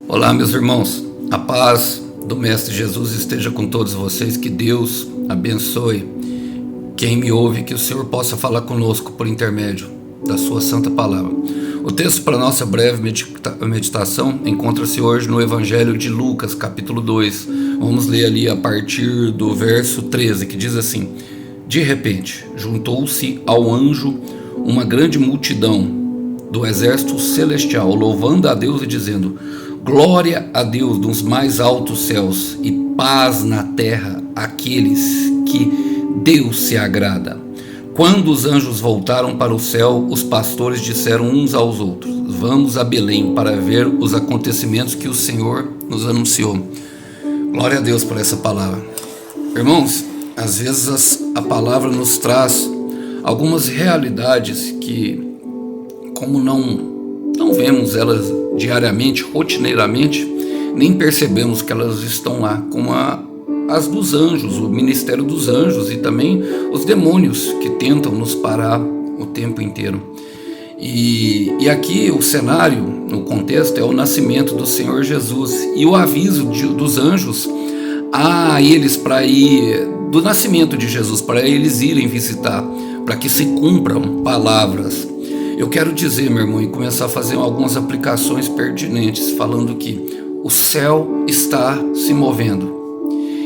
Olá, meus irmãos, a paz do Mestre Jesus esteja com todos vocês, que Deus abençoe quem me ouve, que o Senhor possa falar conosco por intermédio da sua santa palavra. O texto para nossa breve meditação encontra-se hoje no Evangelho de Lucas, capítulo 2. Vamos ler ali a partir do verso 13, que diz assim: De repente, juntou-se ao anjo uma grande multidão do exército celestial, louvando a Deus e dizendo: Glória a Deus nos mais altos céus e paz na terra àqueles que Deus se agrada. Quando os anjos voltaram para o céu, os pastores disseram uns aos outros: Vamos a Belém para ver os acontecimentos que o Senhor nos anunciou. Glória a Deus por essa palavra. Irmãos, às vezes a palavra nos traz algumas realidades que, como não vemos elas diariamente, rotineiramente, nem percebemos que elas estão lá, como as dos anjos, o ministério dos anjos e também os demônios que tentam nos parar o tempo inteiro. E aqui o cenário, no contexto, é o nascimento do Senhor Jesus e o aviso dos anjos a eles para ir, do nascimento de Jesus, para eles irem visitar, para que se cumpram palavras. Eu quero dizer, meu irmão, e começar a fazer algumas aplicações pertinentes, falando que o céu está se movendo.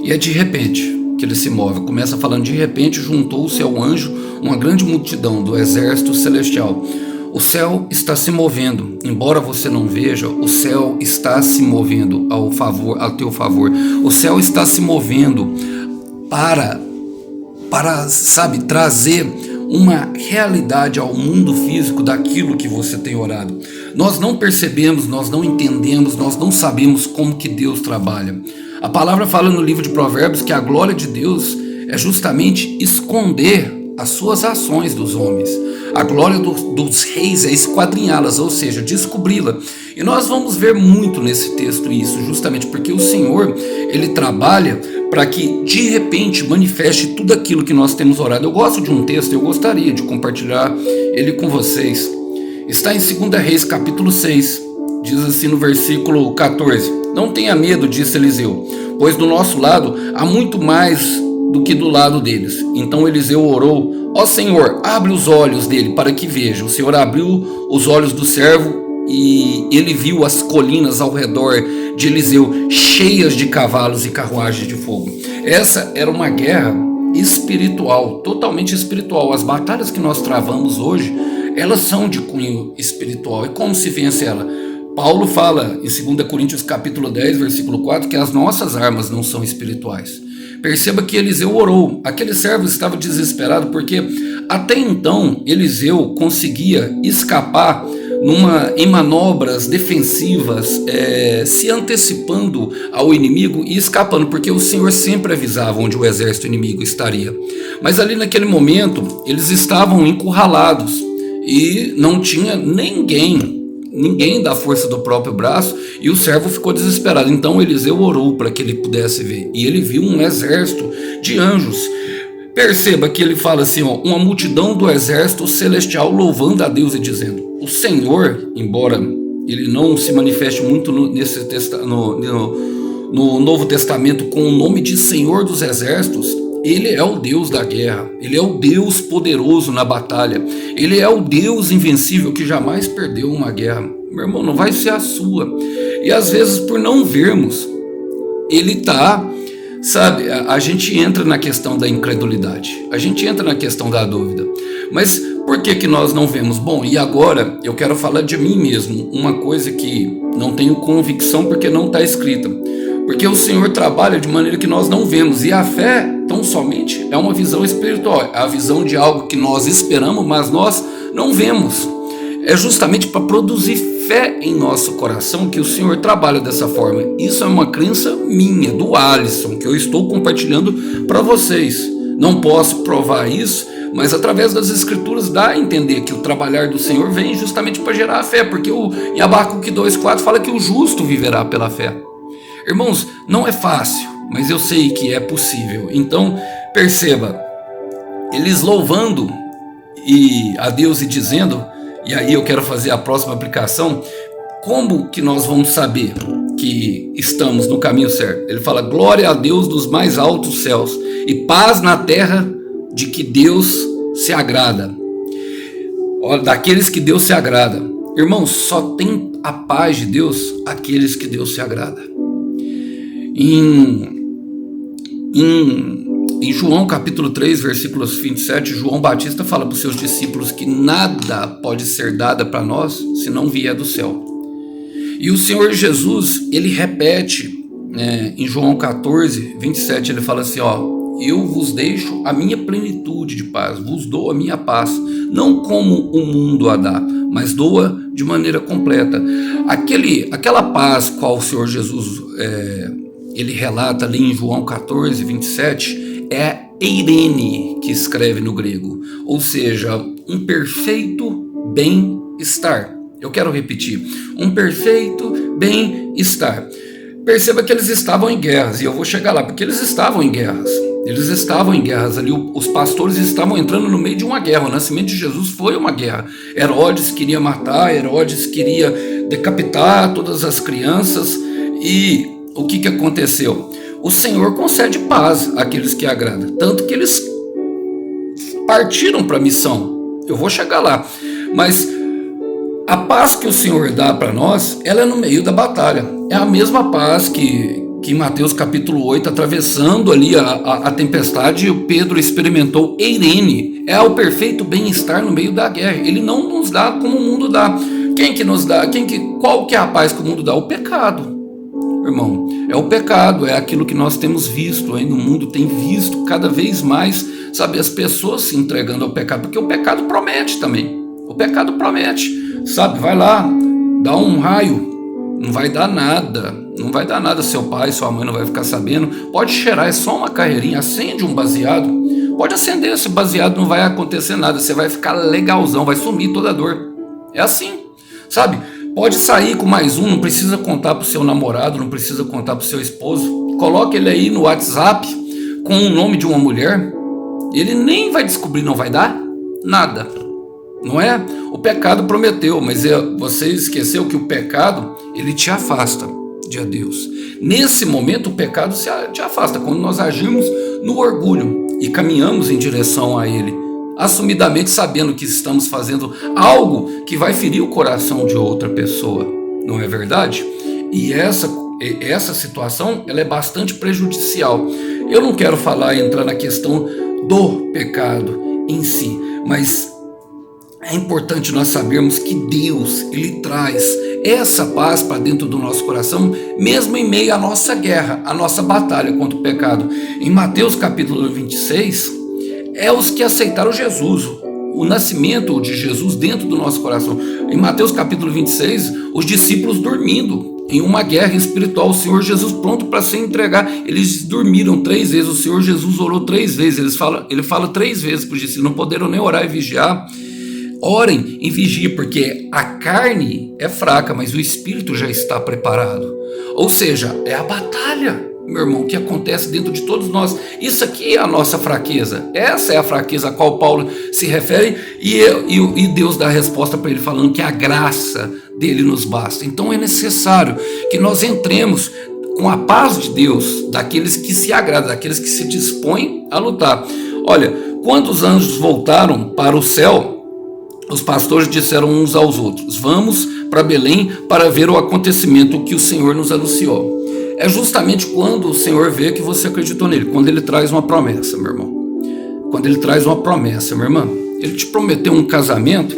E é de repente que ele se move. Começa falando: de repente juntou-se ao anjo uma grande multidão do exército celestial. O céu está se movendo. Embora você não veja, o céu está se movendo ao teu favor. O céu está se movendo para trazer uma realidade ao mundo físico daquilo que você tem orado. Nós não percebemos, nós não entendemos, nós não sabemos como que Deus trabalha. A palavra fala no livro de Provérbios que a glória de Deus é justamente esconder as suas ações dos homens. A glória dos reis é esquadrinhá-las, ou seja, descobri-la. E nós vamos ver muito nesse texto isso, justamente porque o Senhor, Ele trabalha para que de repente manifeste tudo aquilo que nós temos orado. Eu gosto de um texto, eu gostaria de compartilhar ele com vocês. Está em 2 Reis, capítulo 6, diz assim no versículo 14: Não tenha medo, disse Eliseu, pois do nosso lado há muito mais do que do lado deles. Então Eliseu orou: Ó Senhor, abre os olhos dele para que veja. O Senhor abriu os olhos do servo e ele viu as colinas ao redor de Eliseu cheias de cavalos e carruagens de fogo. Essa era uma guerra espiritual, totalmente espiritual. As batalhas que nós travamos hoje, elas são de cunho espiritual. E como se vence ela? Paulo fala em 2 Coríntios capítulo 10, versículo 4, que as nossas armas não são espirituais. Perceba que Eliseu orou. Aquele servo estava desesperado porque até então Eliseu conseguia escapar em manobras defensivas, se antecipando ao inimigo e escapando, porque o Senhor sempre avisava onde o exército inimigo estaria. Mas ali naquele momento eles estavam encurralados e não tinha ninguém da força do próprio braço, e o servo ficou desesperado. Então Eliseu orou para que ele pudesse ver, e ele viu um exército de anjos. Perceba que ele fala assim, uma multidão do exército celestial louvando a Deus e dizendo: o Senhor, embora ele não se manifeste muito no Novo Testamento com o nome de Senhor dos Exércitos, Ele é o Deus da guerra, Ele é o Deus poderoso na batalha, Ele é o Deus invencível que jamais perdeu uma guerra. Meu irmão, não vai ser a sua. E às vezes, por não vermos, Ele está, a gente entra na questão da incredulidade, a gente entra na questão da dúvida. Mas por que nós não vemos? Bom, e agora eu quero falar de mim mesmo, uma coisa que não tenho convicção porque não está escrita. Porque o Senhor trabalha de maneira que nós não vemos. E a fé, tão somente, é uma visão espiritual. É a visão de algo que nós esperamos, mas nós não vemos. É justamente para produzir fé em nosso coração que o Senhor trabalha dessa forma. Isso é uma crença minha, do Alisson, que eu estou compartilhando para vocês. Não posso provar isso, mas através das Escrituras dá a entender que o trabalhar do Senhor vem justamente para gerar a fé. Porque em Abacuque 2,4 fala que o justo viverá pela fé. Irmãos, não é fácil, mas eu sei que é possível. Então, perceba, eles louvando a Deus e dizendo, e aí eu quero fazer a próxima aplicação: como que nós vamos saber que estamos no caminho certo. Ele fala: glória a Deus dos mais altos céus e paz na terra de que Deus se agrada. Olha, daqueles que Deus se agrada. Irmãos, só tem a paz de Deus aqueles que Deus se agrada. Em João capítulo 3, versículos 27, João Batista fala para os seus discípulos que nada pode ser dado para nós se não vier do céu. E o Senhor Jesus, ele repete, em João 14, 27, ele fala assim, eu vos deixo a minha plenitude de paz, vos dou a minha paz, não como o mundo a dá, mas dou-a de maneira completa. Aquela paz qual o Senhor Jesus ele relata ali em João 14, 27, é eirene que escreve no grego, ou seja, um perfeito bem-estar. Eu quero repetir, um perfeito bem-estar. Perceba que eles estavam em guerras, e eu vou chegar lá, porque eles estavam em guerras. Eles estavam em guerras ali, os pastores estavam entrando no meio de uma guerra. O nascimento de Jesus foi uma guerra. Herodes queria matar, Herodes queria decapitar todas as crianças. E o que aconteceu? O Senhor concede paz àqueles que agradam, tanto que eles partiram para a missão. Eu vou chegar lá, mas a paz que o Senhor dá para nós, ela é no meio da batalha. É a mesma paz que em Mateus capítulo 8, atravessando ali a tempestade, o Pedro experimentou eirene. É o perfeito bem-estar no meio da guerra. Ele não nos dá como o mundo dá. Quem que nos dá? Qual que é a paz que o mundo dá? O pecado. Irmão, é o pecado, é aquilo que nós temos visto aí no mundo, tem visto cada vez mais, sabe, as pessoas se entregando ao pecado, porque o pecado promete também. O pecado promete, sabe, vai lá, dá um raio, não vai dar nada, seu pai, sua mãe não vai ficar sabendo, pode cheirar, é só uma carreirinha, acende um baseado, pode acender esse baseado, não vai acontecer nada, você vai ficar legalzão, vai sumir toda a dor, é assim, sabe, pode sair com mais um, não precisa contar para o seu namorado, não precisa contar para o seu esposo, coloque ele aí no WhatsApp com o nome de uma mulher, ele nem vai descobrir, não vai dar nada. Não é? O pecado prometeu, mas você esqueceu que o pecado, ele te afasta de Deus. Nesse momento o pecado te afasta, quando nós agimos no orgulho e caminhamos em direção a ele, assumidamente sabendo que estamos fazendo algo que vai ferir o coração de outra pessoa, não é verdade? E essa situação, ela é bastante prejudicial. Eu não quero entrar na questão do pecado em si, mas é importante nós sabermos que Deus, ele traz essa paz para dentro do nosso coração, mesmo em meio à nossa guerra, à nossa batalha contra o pecado. Em Mateus capítulo 26, é os que aceitaram Jesus, o nascimento de Jesus dentro do nosso coração. Em Mateus capítulo 26, os discípulos dormindo em uma guerra espiritual, o Senhor Jesus pronto para se entregar, eles dormiram 3 vezes, o Senhor Jesus orou 3 vezes, ele fala 3 vezes para os discípulos, não poderam nem orar e vigiar. Orem e vigiem, porque a carne é fraca, mas o espírito já está preparado. Ou seja, é a batalha, meu irmão, que acontece dentro de todos nós. Isso aqui é a nossa fraqueza. Essa é a fraqueza a qual Paulo se refere, e Deus dá a resposta para ele, falando que a graça dele nos basta. Então é necessário que nós entremos com a paz de Deus, daqueles que se agradam, daqueles que se dispõem a lutar. Olha, quando os anjos voltaram para o céu, os pastores disseram uns aos outros: vamos para Belém para ver o acontecimento que o Senhor nos anunciou. É justamente quando o Senhor vê que você acreditou nele, quando ele traz uma promessa, meu irmão. Quando ele traz uma promessa, minha irmã, ele te prometeu um casamento,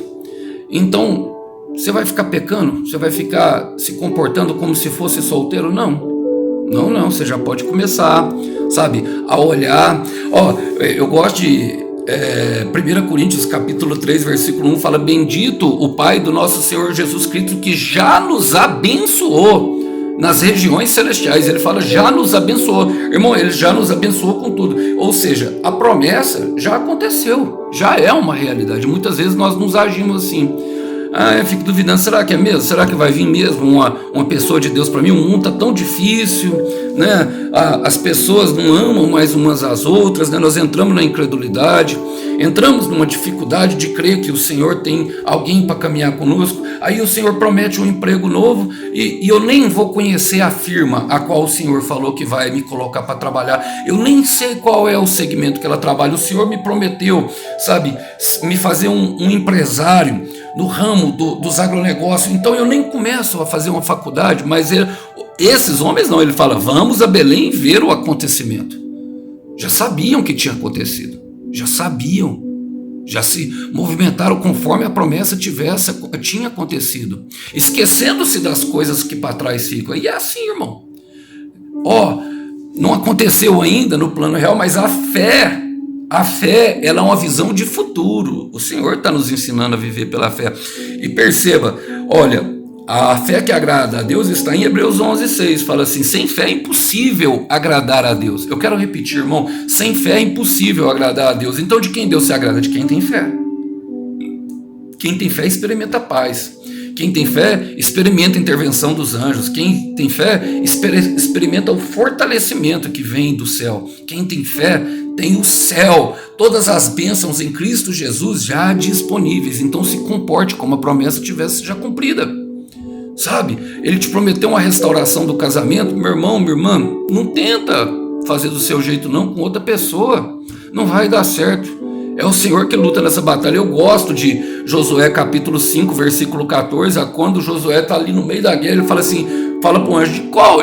então você vai ficar pecando? Você vai ficar se comportando como se fosse solteiro? Não, você já pode começar, sabe, a olhar. Eu gosto de 1 Coríntios capítulo 3, versículo 1 fala: bendito o Pai do nosso Senhor Jesus Cristo, que já nos abençoou nas regiões celestiais. Ele fala, já nos abençoou, irmão, ele já nos abençoou com tudo, ou seja, a promessa já aconteceu, já é uma realidade. Muitas vezes nós nos agimos assim, eu fico duvidando, será que é mesmo? Será que vai vir mesmo uma pessoa de Deus para mim? O mundo está tão difícil, né? As pessoas não amam mais umas às outras, né? Nós entramos na incredulidade. entramos numa dificuldade de crer que o Senhor tem alguém para caminhar conosco, aí o Senhor promete um emprego novo e eu nem vou conhecer a firma a qual o Senhor falou que vai me colocar para trabalhar, eu nem sei qual é o segmento que ela trabalha, o Senhor me prometeu, sabe, me fazer um empresário no ramo dos agronegócios, então eu nem começo a fazer uma faculdade, mas esses homens não, ele fala, vamos a Belém ver o acontecimento. Já sabiam que tinha acontecido, já sabiam, já se movimentaram conforme a promessa tinha acontecido, esquecendo-se das coisas que para trás ficam. E é assim, irmão, não aconteceu ainda no plano real, mas a fé, ela é uma visão de futuro. O Senhor está nos ensinando a viver pela fé. E perceba, olha, a fé que agrada a Deus está em Hebreus 11:6. Fala assim, sem fé é impossível agradar a Deus. Eu quero repetir, irmão, sem fé é impossível agradar a Deus. Então de quem Deus se agrada? De quem tem fé. Quem tem fé experimenta paz. Quem tem fé experimenta a intervenção dos anjos. Quem tem fé experimenta o fortalecimento que vem do céu. Quem tem fé tem o céu, todas as bênçãos em Cristo Jesus já disponíveis. Então se comporte como a promessa tivesse já cumprida. Sabe, ele te prometeu uma restauração do casamento, meu irmão, minha irmã, não tenta fazer do seu jeito não com outra pessoa, não vai dar certo, é o Senhor que luta nessa batalha. Eu gosto de Josué capítulo 5, versículo 14, quando Josué está ali no meio da guerra, ele fala assim, fala para o anjo,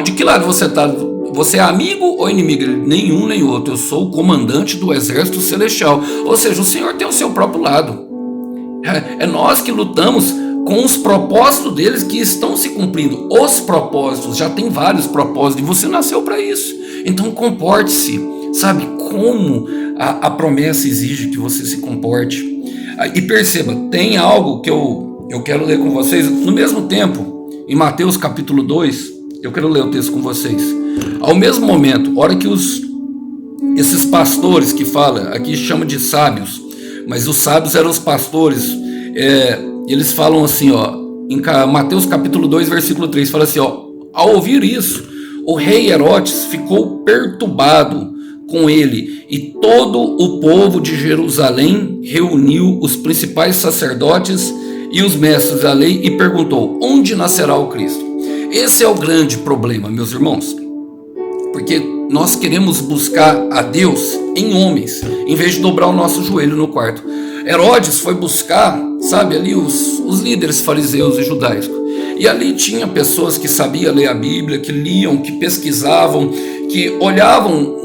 de que lado você está? Você é amigo ou inimigo? Ele, nenhum nem outro, eu sou o comandante do exército celestial. Ou seja, o Senhor tem o seu próprio lado, é nós que lutamos com os propósitos deles que estão se cumprindo. Os propósitos, já tem vários propósitos e você nasceu para isso. Então comporte-se, sabe, como a promessa exige que você se comporte. E perceba, tem algo que eu quero ler com vocês no mesmo tempo, em Mateus capítulo 2, eu quero ler o texto com vocês. Ao mesmo momento, hora que esses pastores que fala, aqui chama de sábios, mas os sábios eram os pastores, eles falam assim, em Mateus capítulo 2, versículo 3, fala assim, ao ouvir isso, o rei Herodes ficou perturbado com ele, e todo o povo de Jerusalém reuniu os principais sacerdotes e os mestres da lei e perguntou, onde nascerá o Cristo? Esse é o grande problema, meus irmãos, porque nós queremos buscar a Deus em homens, em vez de dobrar o nosso joelho no quarto. Herodes foi buscar, sabe, ali os líderes fariseus e judaicos. E ali tinha pessoas que sabiam ler a Bíblia, que liam, que pesquisavam, que olhavam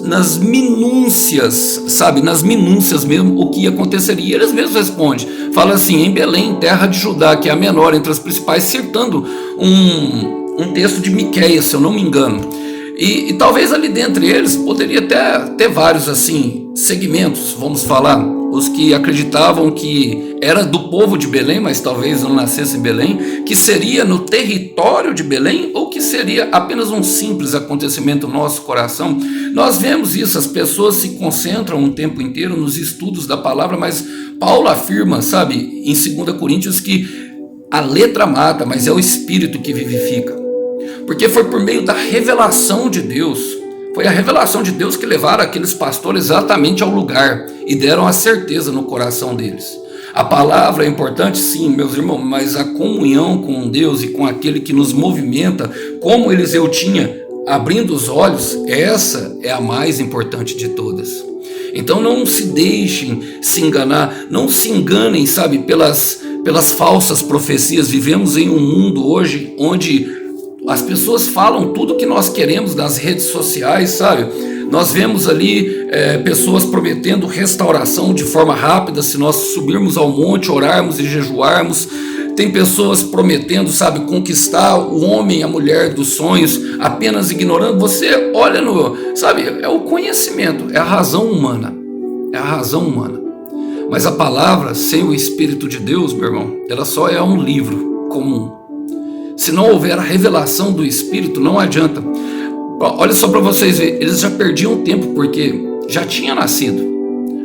nas minúcias, sabe, nas minúcias mesmo, o que aconteceria. E eles mesmos respondem, fala assim, em Belém, terra de Judá, que é a menor entre as principais, citando um texto de Miqueias, se eu não me engano. E talvez ali dentre eles poderia ter vários assim segmentos, vamos falar, os que acreditavam que era do povo de Belém, mas talvez não nascesse em Belém, que seria no território de Belém, ou que seria apenas um simples acontecimento no nosso coração. Nós vemos isso, as pessoas se concentram um tempo inteiro nos estudos da palavra, mas Paulo afirma, sabe, em 2 Coríntios, que a letra mata, mas é o espírito que vivifica. Porque foi por meio da revelação de Deus, foi a revelação de Deus que levaram aqueles pastores exatamente ao lugar e deram a certeza no coração deles. A palavra é importante, sim, meus irmãos, mas a comunhão com Deus e com aquele que nos movimenta, como Eliseu tinha, abrindo os olhos, essa é a mais importante de todas. Então não se deixem se enganar, não se enganem, sabe, pelas falsas profecias. Vivemos em um mundo hoje onde as pessoas falam tudo que nós queremos nas redes sociais, sabe? Nós vemos ali pessoas prometendo restauração de forma rápida se nós subirmos ao monte, orarmos e jejuarmos. Tem pessoas prometendo, sabe, conquistar o homem, a mulher dos sonhos, apenas ignorando. Você olha sabe, é o conhecimento, é a razão humana. É a razão humana. Mas a palavra, sem o Espírito de Deus, meu irmão, ela só é um livro comum. Se não houver a revelação do Espírito, não adianta. Olha só para vocês verem, eles já perdiam tempo porque já tinha nascido.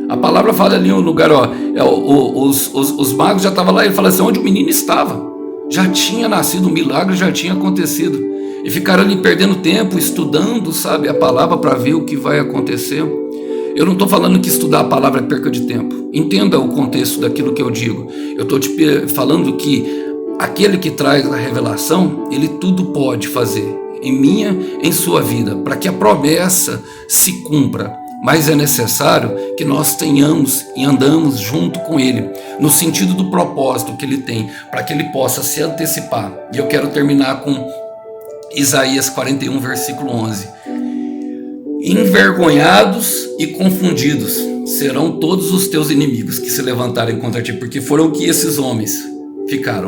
A palavra fala ali no lugar, os magos já estavam lá, ele fala assim, onde o menino estava. Já tinha nascido, o milagre já tinha acontecido. E ficaram ali perdendo tempo, estudando, sabe, a palavra para ver o que vai acontecer. Eu não estou falando que estudar a palavra é perca de tempo. Entenda o contexto daquilo que eu digo. Eu estou te falando que aquele que traz a revelação, ele tudo pode fazer, em minha, em sua vida, para que a promessa se cumpra. Mas é necessário que nós tenhamos e andamos junto com ele, no sentido do propósito que ele tem, para que ele possa se antecipar. E eu quero terminar com Isaías 41, versículo 11. Envergonhados e confundidos serão todos os teus inimigos que se levantarem contra ti, porque foram o que esses homens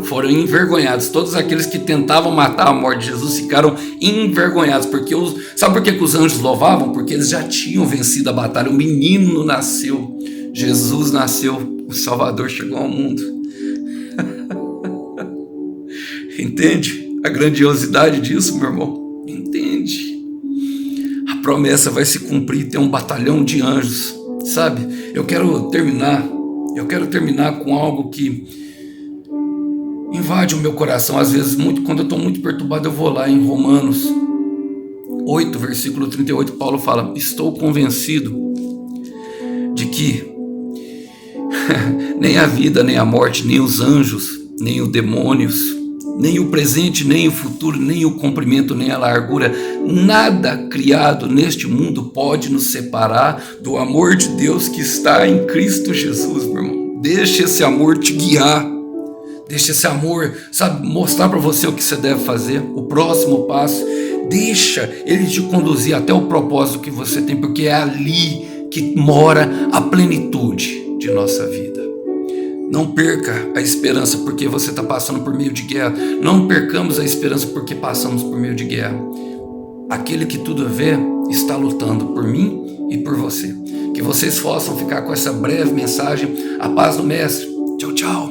foram envergonhados. Todos aqueles que tentavam matar a morte de Jesus ficaram envergonhados, porque sabe por que os anjos louvavam? Porque eles já tinham vencido a batalha. O menino nasceu, Jesus nasceu, o Salvador chegou ao mundo. Entende a grandiosidade disso, meu irmão? Entende? A promessa vai se cumprir, tem um batalhão de anjos, sabe? Eu quero terminar com algo que invade o meu coração. Às vezes, quando eu estou muito perturbado, eu vou lá em Romanos 8, versículo 38, Paulo fala: estou convencido de que nem a vida, nem a morte, nem os anjos, nem os demônios, nem o presente, nem o futuro, nem o comprimento, nem a largura, nada criado neste mundo pode nos separar do amor de Deus que está em Cristo Jesus, meu irmão. Deixa esse amor te guiar. Deixa esse amor, sabe, mostrar para você o que você deve fazer, o próximo passo. Deixa ele te conduzir até o propósito que você tem, porque é ali que mora a plenitude de nossa vida. Não perca a esperança porque você está passando por meio de guerra. Não percamos a esperança porque passamos por meio de guerra. Aquele que tudo vê está lutando por mim e por você. Que vocês possam ficar com essa breve mensagem. A paz do Mestre. Tchau, tchau.